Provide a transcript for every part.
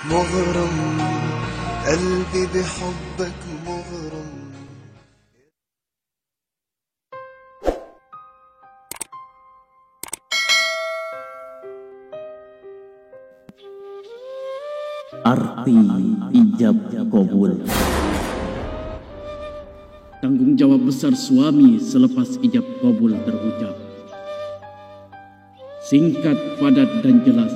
مغرم قلبي بحبك مغرم. Arti ijab qabul. Tanggung jawab besar suami selepas ijab qabul terucap. Singkat, padat dan jelas.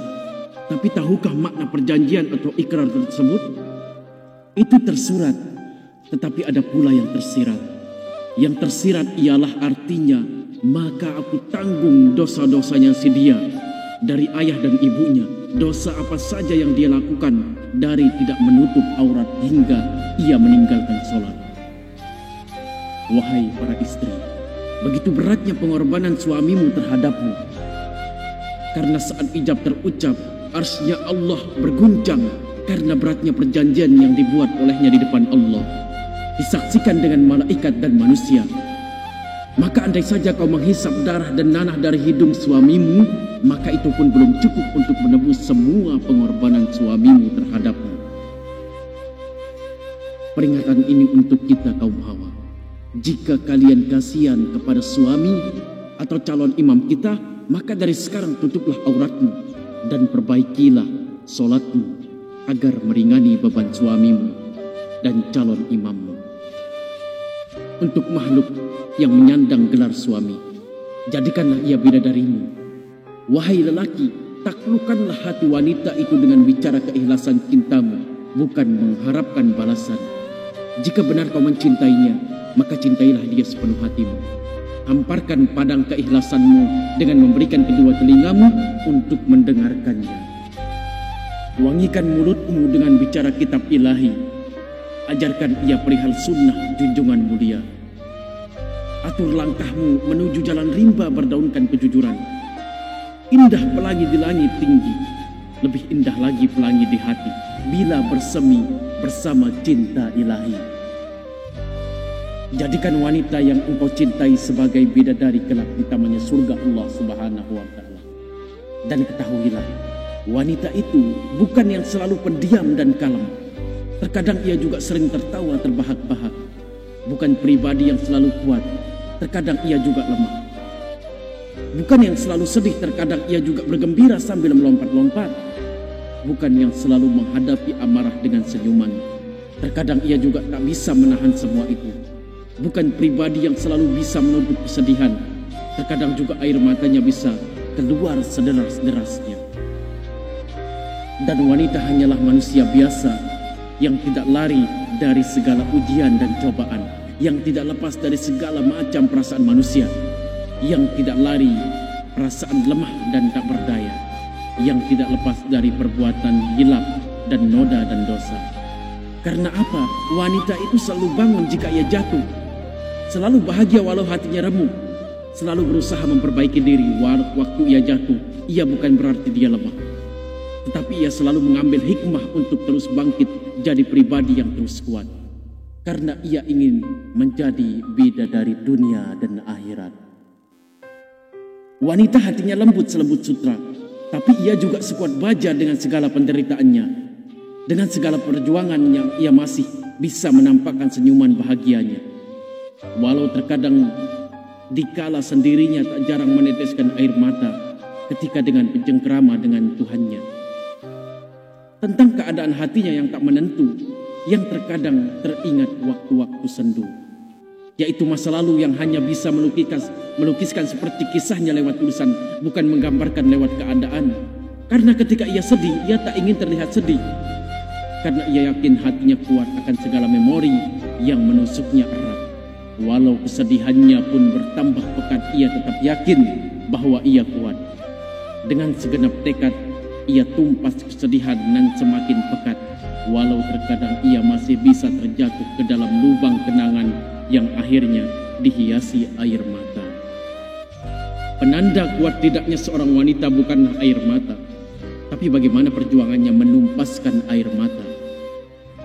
Tapi tahukah makna perjanjian atau ikrar tersebut? Itu tersurat, tetapi ada pula yang tersirat. Yang tersirat ialah artinya, maka aku tanggung dosa-dosanya si dia dari ayah dan ibunya, dosa apa saja yang dia lakukan dari tidak menutup aurat hingga ia meninggalkan sholat. Wahai para istri, begitu beratnya pengorbanan suamimu terhadapmu. Karena saat ijab terucap, arsy-Nya Allah berguncang karena beratnya perjanjian yang dibuat olehnya di depan Allah, disaksikan dengan malaikat dan manusia. Maka andai saja kau menghisap darah dan nanah dari hidung suamimu, maka itu pun belum cukup untuk menebus semua pengorbanan suamimu terhadapmu. Peringatan ini untuk kita kaum hawa. Jika kalian kasihan kepada suami atau calon imam kita, maka dari sekarang tutuplah auratmu dan perbaikilah solatmu agar meringangi beban suamimu dan calon imammu. Untuk makhluk yang menyandang gelar suami, jadikanlah ia bidadarimu. Wahai lelaki, taklukkanlah hati wanita itu dengan bicara keikhlasan cintamu, bukan mengharapkan balasan. Jika benar kau mencintainya, maka cintailah dia sepenuh hatimu. Hamparkan padang keikhlasanmu dengan memberikan kedua telingamu untuk mendengarkannya. Wangikan mulutmu dengan bicara kitab ilahi. Ajarkan ia perihal sunnah junjungan mulia. Atur langkahmu menuju jalan rimba berdaunkan kejujuran. Indah pelangi di langit tinggi, lebih indah lagi pelangi di hati bila bersemi bersama cinta ilahi. Jadikan wanita yang engkau cintai sebagai bidadari kelak di tamannya surga Allah Subhanahu wa Ta'ala. Dan ketahuilah, wanita itu bukan yang selalu pendiam dan kalem. Terkadang ia juga sering tertawa terbahak-bahak. Bukan pribadi yang selalu kuat, terkadang ia juga lemah. Bukan yang selalu sedih, terkadang ia juga bergembira sambil melompat-lompat. Bukan yang selalu menghadapi amarah dengan senyuman, terkadang ia juga tak bisa menahan semua itu. Bukan pribadi yang selalu bisa menutup kesedihan, terkadang juga air matanya bisa keluar sederas-derasnya. Dan wanita hanyalah manusia biasa yang tidak lari dari segala ujian dan cobaan, yang tidak lepas dari segala macam perasaan manusia, yang tidak lari perasaan lemah dan tak berdaya, yang tidak lepas dari perbuatan hilaf dan noda dan dosa. Karena apa? Wanita itu selalu bangun jika ia jatuh, selalu bahagia walau hatinya remuk, selalu berusaha memperbaiki diri waktu ia jatuh. Ia bukan berarti dia lemah, tetapi ia selalu mengambil hikmah untuk terus bangkit jadi pribadi yang terus kuat. Karena ia ingin menjadi bidadari dunia dan akhirat. Wanita hatinya lembut selembut sutra, tapi ia juga sekuat baja dengan segala penderitaannya. Dengan segala perjuangan yang ia masih bisa menampakkan senyuman bahagianya. Walau terkadang dikala sendirinya tak jarang meneteskan air mata ketika dengan bercengkrama dengan Tuhannya. Tentang keadaan hatinya yang tak menentu, yang terkadang teringat waktu-waktu sendu, yaitu masa lalu yang hanya bisa melukiskan seperti kisahnya lewat tulisan, bukan menggambarkan lewat keadaan. Karena ketika ia sedih, ia tak ingin terlihat sedih, karena ia yakin hatinya kuat akan segala memori yang menusuknya erat. Walau kesedihannya pun bertambah pekat, ia tetap yakin bahwa ia kuat. Dengan segenap tekad, ia tumpas kesedihan dan semakin pekat. Walau terkadang ia masih bisa terjatuh ke dalam lubang kenangan yang akhirnya dihiasi air mata. Penanda kuat tidaknya seorang wanita bukanlah air mata, tapi bagaimana perjuangannya menumpaskan air mata.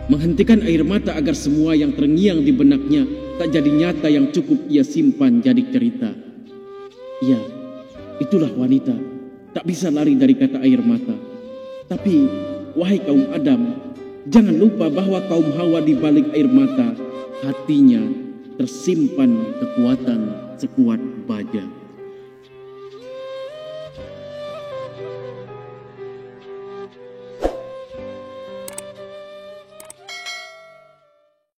Menghentikan air mata agar semua yang terngiang di benaknya tak jadi nyata yang cukup ia simpan jadi cerita. Ya, itulah wanita, tak bisa lari dari kata air mata. Tapi wahai kaum Adam, jangan lupa bahwa kaum Hawa di balik air mata hatinya tersimpan kekuatan sekuat baja.